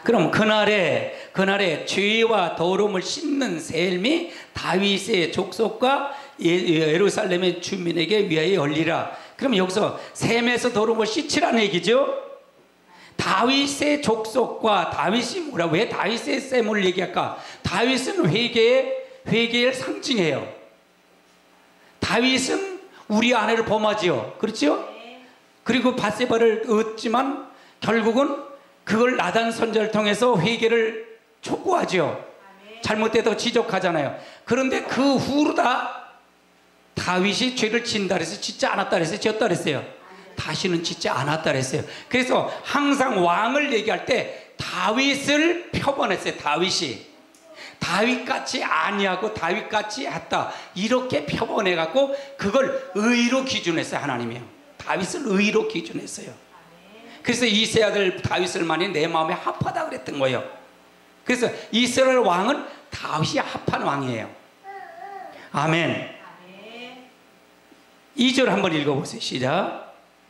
그럼 그날에 죄와 더러움을 씻는 셈이 다윗의 족속과 예루살렘의 주민에게 위하여 열리라. 그럼 여기서 셈에서 더러움을 씻으라는 얘기죠. 다윗의 족속과 다윗이 뭐라고? 왜 다윗의 셈을 얘기할까? 다윗은 회개의 상징이에요. 다윗은 우리 아내를 범하지요. 그렇죠? 그리고 밧세바를 얻지만 결국은 그걸 나단 선지자를 통해서 회개를 촉구하지요. 잘못돼도 지적하잖아요. 그런데 그 후로다 다윗이 죄를 진다 그랬어요? 짓지 않았다 그랬어요? 지었다 그랬어요? 다시는 짓지 않았다 그랬어요. 그래서 항상 왕을 얘기할 때 다윗을 표본했어요. 다윗같이 아니하고 다윗같이 했다 이렇게 표본해갖고 그걸 의로 기준했어요. 하나님이요. 다윗을 의로 기준했어요. 그래서 이세 아들 다윗을 많이 내 마음에 합하다 그랬던 거예요. 그래서 이스라엘 왕은 다윗이 합한 왕이에요. 아멘. 2절 한번 읽어보세요. 시작.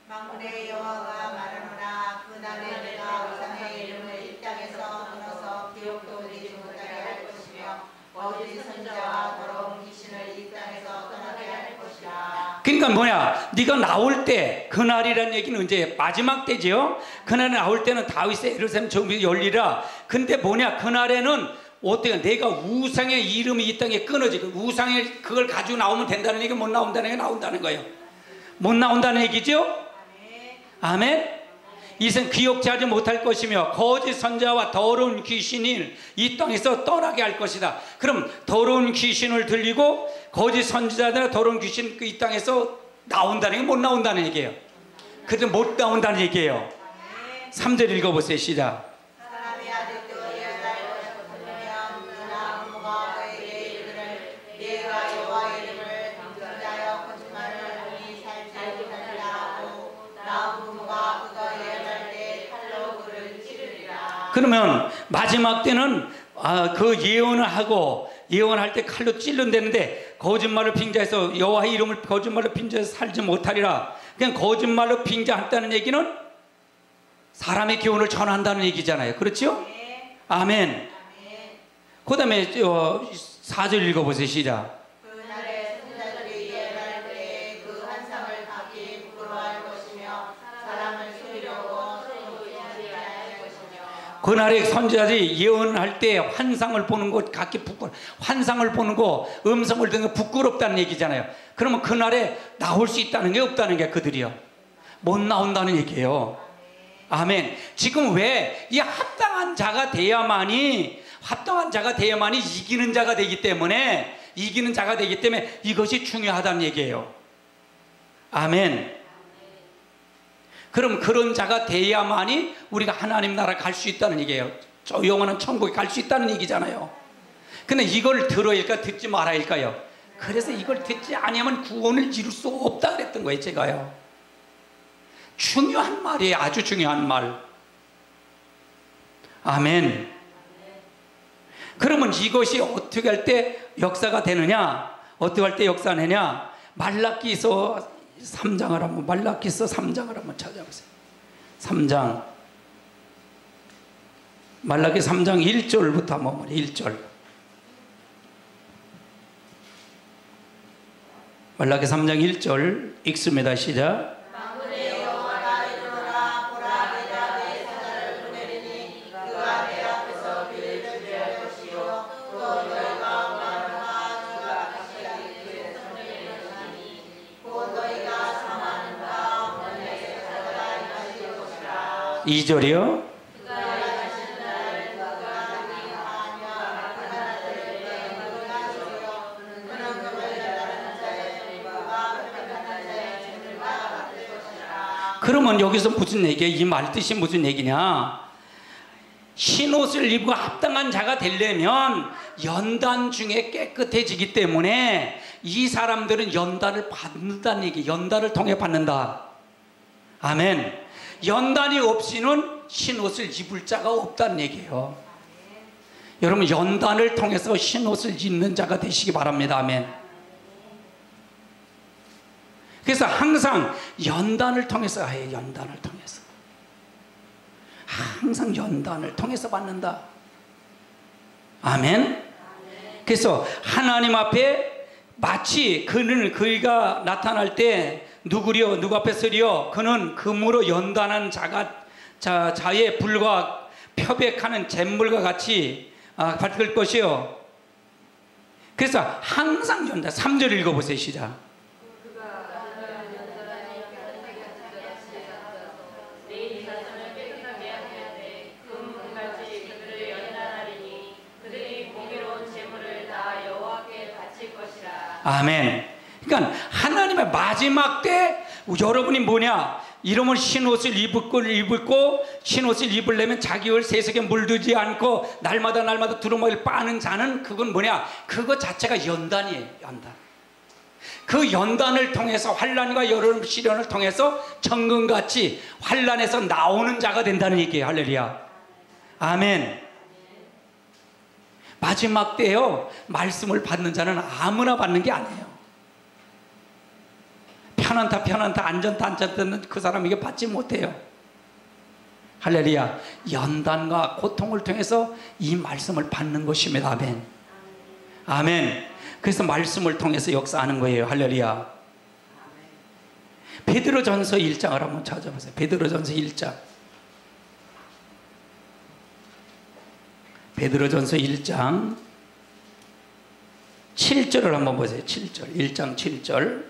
만군의 여호와가 말하노라. 그날에 내가 우상의 이름을 이 땅에서 끊어서 기억도 되지 못하게 할 것이며 거짓 선지자와 더러운 귀신을 이 땅에서 떠나게 할 것이라. 그러니까 뭐야? 네가 나올 때 그날이라는 얘기는 이제 마지막 때지요. 그날에 나올 때는 다윗의 예루살렘 정비 열리라. 근데 뭐냐? 그날에는 어떻게 내가 우상의 이름이 이 땅에 끊어지고 우상의 그걸 가지고 나오면 된다는 얘기가 못 나온다는 얘기가 나온다는 거예요. 못 나온다는 얘기죠. 아멘. 이생 귀엽지 하지 못할 것이며 거짓 선자와 더러운 귀신이 이 땅에서 떠나게 할 것이다. 그럼 더러운 귀신을 들리고 거짓 선지자들과 더러운 귀신 이 땅에서 나온다는 게 못 나온다는 얘기예요. 그래서 못 나온다는 얘기예요. 3절 읽어보세요. 시작. 사람이 아직도 예언할 것이 없으면 그러나 부모가 그에게 이르기를 네가 여호와의 이름을 방전하여 거짓말을 하니 살지 못하리라 하고 다음 부모가 그가 예언할 때 칼로 그를 찌르리라. 그러면 마지막 때는 그 예언을 하고 예언할 때 칼로 찔른다는데 거짓말을 빙자해서 여호와의 이름을 거짓말로 빙자해서 살지 못하리라. 그냥 거짓말로 빙자한다는 얘기는 사람의 교훈을 전한다는 얘기잖아요. 그렇죠? 네. 아멘. 그 다음에 4절 읽어보세요. 시작. 그날에 선지자들이 예언할 때에 그 환상을 각기 부끄러워할 것이며 사람을 속이려고 서로 의지하지 않을 것이며 그날에 선지자들이 예언할 때 환상을 보는 것 각기 환상을 보는 거 음성을 듣는 거 부끄럽다는 얘기잖아요. 그러면 그날에 나올 수 있다는 게 없다는 게 그들이요. 못 나온다는 얘기예요. 아멘. 지금 왜 이 합당한 자가 돼야만이 이기는 자가 되기 때문에 이것이 중요하다는 얘기예요. 아멘. 그럼 그런 자가 돼야만이 우리가 하나님 나라 갈 수 있다는 얘기예요. 저 영원한 천국에 갈 수 있다는 얘기잖아요. 근데 이걸 들어야 할까 듣지 말아야 할까요? 그래서 이걸 듣지 아니하면 구원을 이룰 수 없다 그랬던 거예요. 제가요. 중요한 말이에요. 아주 중요한 말. 아멘. 그러면 이것이 어떻게 할 때 역사가 되느냐? 어떻게 할 때 역사가 되느냐? 말라기서 3장을 한번 찾아보세요. 3장. 말라기 3장 1절부터 한번 보세요. 1절. 말라기 3장 1절 읽습니다. 시작. 만군의 여호와가 이르노라 보라 내가 내 사자를 보내리니 그가 내 앞에서 길을 준비할 것이요 또 너희가 원하노라 그가 갑자기 그의 손에 일어나니 곧 너희가 사모하는 바 너희의 사자가 임하실 것이라. 2절이요. 그러면 여기서 무슨 얘기예요? 이 말 뜻이 무슨 얘기냐? 흰옷을 입고 합당한 자가 되려면 연단 중에 깨끗해지기 때문에 이 사람들은 연단을 받는다는 얘기, 연단을 통해 받는다. 아멘. 연단이 없이는 흰옷을 입을 자가 없다는 얘기예요. 여러분 연단을 통해서 흰옷을 입는 자가 되시기 바랍니다. 아멘. 그래서 항상 연단을 통해서 연단을 통해서 항상 연단을 통해서 받는다. 아멘. 그래서 하나님 앞에 마치 그가 나타날 때 누구리요? 누구 앞에 서리요? 그는 금으로 연단한 자의 불과 표백하는 잿물과 같이 밝을 것이요. 그래서 항상 연단. 3절 읽어보세요. 시작. 아멘. 그러니까 하나님의 마지막 때 여러분이 뭐냐? 이러면 흰옷을 입고 흰옷을 입으려면 자기 얼 세속에 물들지 않고 날마다 두루마기를 빠는 자는 그건 뭐냐? 그거 자체가 연단이에요. 연단. 그 연단을 통해서 환난과 여러 시련을 통해서 정금같이 환난에서 나오는 자가 된다는 얘기예요. 할렐루야. 아멘. 마지막 때요 말씀을 받는 자는 아무나 받는 게 아니에요. 편안타 안전타는 그 사람에게 받지 못해요. 할렐루야. 연단과 고통을 통해서 이 말씀을 받는 것입니다. 아멘. 아멘. 그래서 말씀을 통해서 역사하는 거예요. 할렐루야. 베드로전서 1장을 한번 찾아보세요. 베드로전서 1장. 베드로전서 1장 7절을 한번 보세요. 7절. 1장 7절.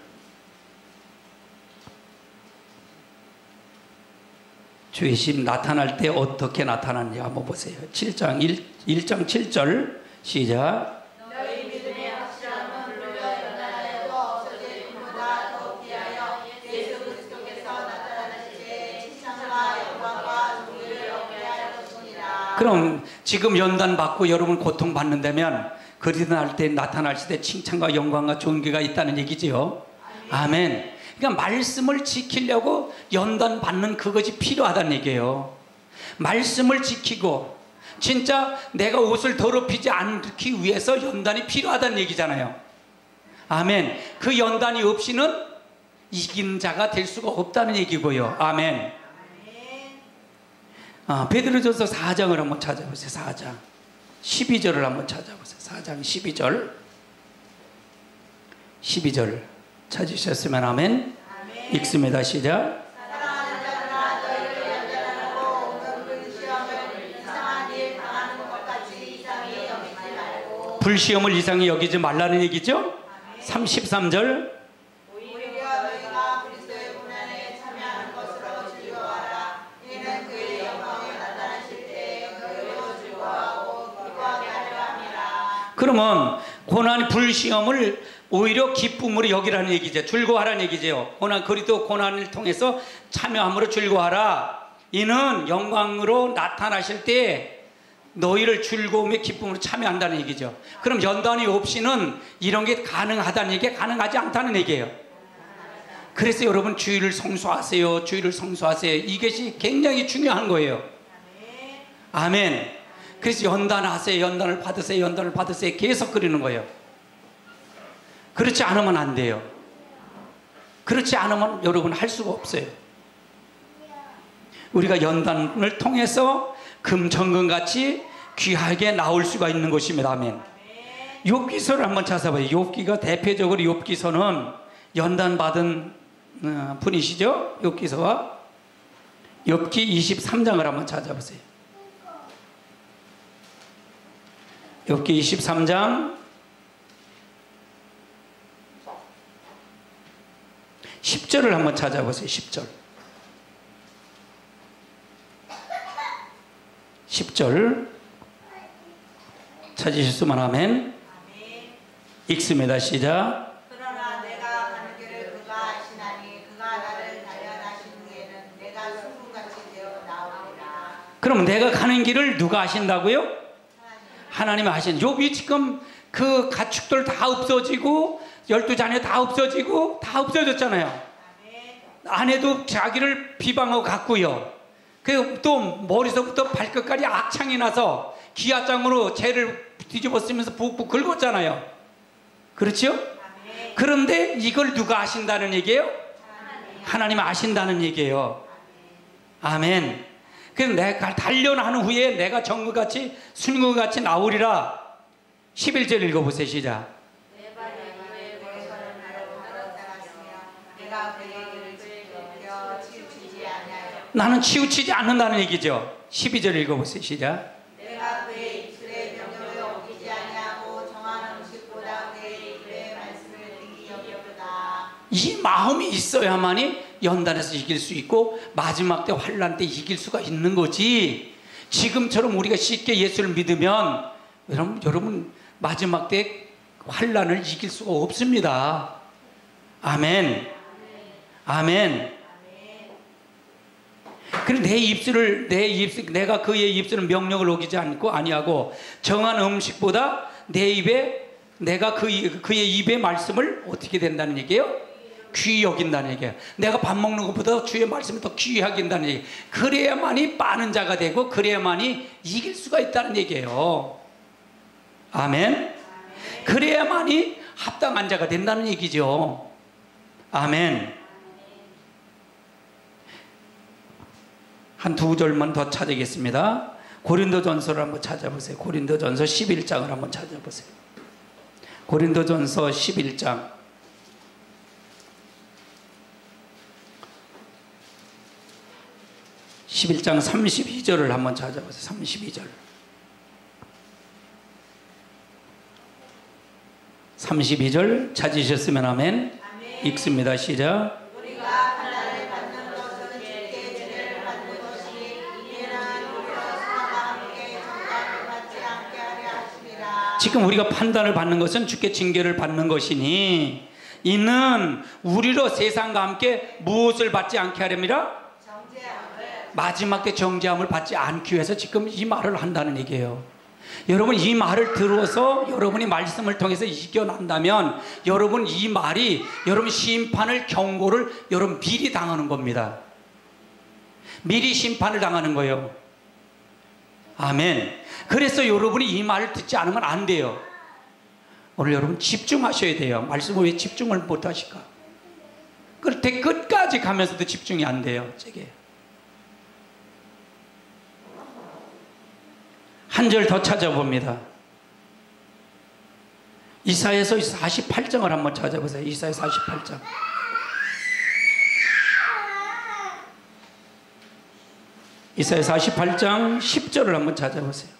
주의 심 나타날 때 어떻게 나타나는지 한번 보세요. 7장 1장 7절 시작. 너희 믿음의 확실함은 물론 연단하여도 없어질 것보다 더 귀하여 예수 그리스도께서 나타나실 때 칭찬과 영광과 존귀를 얻게 할 것이니라. 그럼 지금 연단 받고 여러분 고통 받는다면 그리스도 날 때 나타나실 때 칭찬과 영광과 존귀가 있다는 얘기지요. 아멘. 그러니까 말씀을 지키려고 연단 받는 그것이 필요하다는 얘기예요. 말씀을 지키고 진짜 내가 옷을 더럽히지 않기 위해서 연단이 필요하다는 얘기잖아요. 아멘. 그 연단이 없이는 이긴 자가 될 수가 없다는 얘기고요. 아멘. 베드로전서 4장을 한번 찾아보세요. 4장 12절을 한번 찾아보세요. 4장 12절 찾으셨으면 아멘. 읽습니다. 시작. 사랑하는 자들아 너희를 연단하고 오는 불시험을 이상한 일 당하는 것 같이 이상히 여기지 말고 불시험을 이상히 여기지 말라는 얘기죠. 33절. 오히려 너희가 그리스도의 고난에 참여하는 것으로 즐거워하라. 이는 그의 영광이 나타나실 때 너희로 즐거워하고 기뻐하게 하려 함이라. 그러면 고난 불시험을 오히려 기쁨으로 여기라는 얘기죠. 즐거워하라는 얘기죠. 그리스도 고난을 통해서 참여함으로 즐거워하라. 이는 영광으로 나타나실 때 너희를 즐거움의 기쁨으로 참여한다는 얘기죠. 그럼 연단이 없이는 이런 게 가능하다는 얘기, 가능하지 않다는 얘기예요. 그래서 여러분 주의를 성수하세요. 주의를 성수하세요. 이것이 굉장히 중요한 거예요. 아멘. 그래서 연단하세요. 연단을 받으세요. 연단을 받으세요. 계속 그러는 거예요. 그렇지 않으면 안 돼요. 그렇지 않으면 여러분 할 수가 없어요. 우리가 연단을 통해서 금정금같이 귀하게 나올 수가 있는 것입니다. 아멘. 욥기서를 한번 찾아봐요. 욥기가 대표적으로 욥기서는 연단받은 분이시죠. 욥기서와 욥기 23장을 한번 찾아보세요. 욥기 23장 10절을 한번 찾아보세요. 10절 찾으셨으면 아멘. 읽습니다. 시작. 그러나 내가 가는 길을 그가 아시나니 그가 나를 단련하신 후에는 내가 순금같이 되어 나오리라. 그럼 내가 가는 길을 누가 아신다고요? 하나님이 아신. 욥이 지금 그 가축들 다 없어지고 12자녀 다 없어지고 다 없어졌잖아요. 아내도 자기를 비방하고 갔고요. 또 머리서부터 발끝까지 악창이 나서 기아장으로 죄를 뒤집어 쓰면서 푹푹 긁었잖아요. 그렇죠? 그런데 이걸 누가 아신다는 얘기예요? 하나님 아신다는 얘기예요. 아멘. 그래서 내가 단련한 후에 내가 정금같이 순금같이 나오리라. 11절 읽어보세요. 시작. 나는 치우치지 않는다는 얘기죠. 12절 읽어보세요. 시작. 내가 그의 입술의 명령을 어기지 아니하고 정한 음식보다 그의 입의 말씀을 등히 여기려다. 이 마음이 있어야만이 연단에서 이길 수 있고 마지막 때 환난 때 이길 수가 있는 거지. 지금처럼 우리가 쉽게 예수를 믿으면 여러분 마지막 때 환난을 이길 수가 없습니다. 아멘. 아멘. 그래 내가 그의 입술은 명령을 어기지 않고 아니하고 정한 음식보다 내 입에 내가 그의 입의 말씀을 어떻게 된다는 얘기예요? 귀히 여긴다는 얘기예요. 내가 밥 먹는 것보다 주의 말씀을 더 귀히 여긴다는 얘기. 그래야만이 빠는 자가 되고 그래야만이 이길 수가 있다는 얘기예요. 아멘. 그래야만이 합당한 자가 된다는 얘기죠. 아멘. 한 두 절만 더 찾아겠습니다. 고린도전서를 한번 찾아보세요. 고린도전서 11장을 한번 찾아보세요. 고린도전서 11장 11장 32절을 한번 찾아보세요. 32절. 32절 찾으셨으면 아멘. 읽습니다. 시작. 우리가 하나를 받는 것은 주께 지혜를 받는 것이 이는 우리로 사과 함께 정답을 받지 않게 하려 하심이라. 지금 우리가 판단을 받는 것은 주께 징계를 받는 것이니 이는 우리로 세상과 함께 무엇을 받지 않게 하렵니다? 정죄함을. 마지막 때 정죄함을 받지 않기 위해서 지금 이 말을 한다는 얘기예요. 여러분 이 말을 들어서 여러분이 말씀을 통해서 이겨난다면 여러분 이 말이 여러분 심판을 경고를 여러분 미리 당하는 겁니다. 미리 심판을 당하는 거예요. 아멘. 그래서 여러분이 이 말을 듣지 않으면 안 돼요. 오늘 여러분 집중하셔야 돼요. 말씀을 왜 집중을 못 하실까? 끝에 끝까지 가면서도 집중이 안 돼요. 제게. 한 절 더 찾아봅니다. 이사야서 48장을 한번 찾아보세요. 이사야 48장. 이사야 48장 10절을 한번 찾아보세요.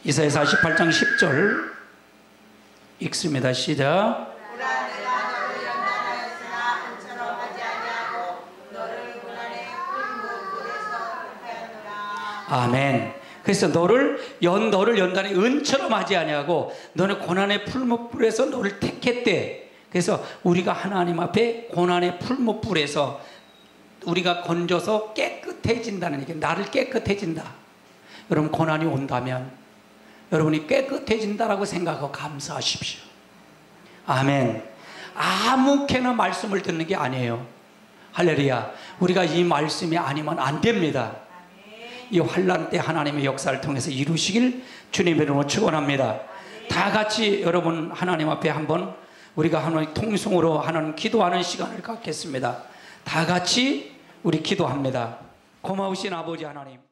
이사야 48장 10절 읽습니다. 시작. 보라 내가 너를 연단하였으나 은처럼 하지 아니하고 너를 고난의 풀무불에서 불쾌하노라. 아멘. 그래서 너를 연단의 은처럼 하지 아니하고 너는 고난의 풀무불에서 너를 택했대. 그래서 우리가 하나님 앞에 고난의 풀무불에서 우리가 건져서 깨끗해진다는 얘기. 나를 깨끗해진다. 여러분 고난이 온다면 여러분이 깨끗해진다라고 생각하고 감사하십시오. 아멘. 아무렇게나 말씀을 듣는 게 아니에요. 할렐루야. 우리가 이 말씀이 아니면 안 됩니다. 이 환난 때 하나님의 역사를 통해서 이루시길 주님의 이름으로 축원합니다. 다 같이 여러분 하나님 앞에 한번 우리가 하나님 통성으로 하나님 기도하는 시간을 갖겠습니다. 다 같이 우리 기도합니다. 고마우신 아버지 하나님.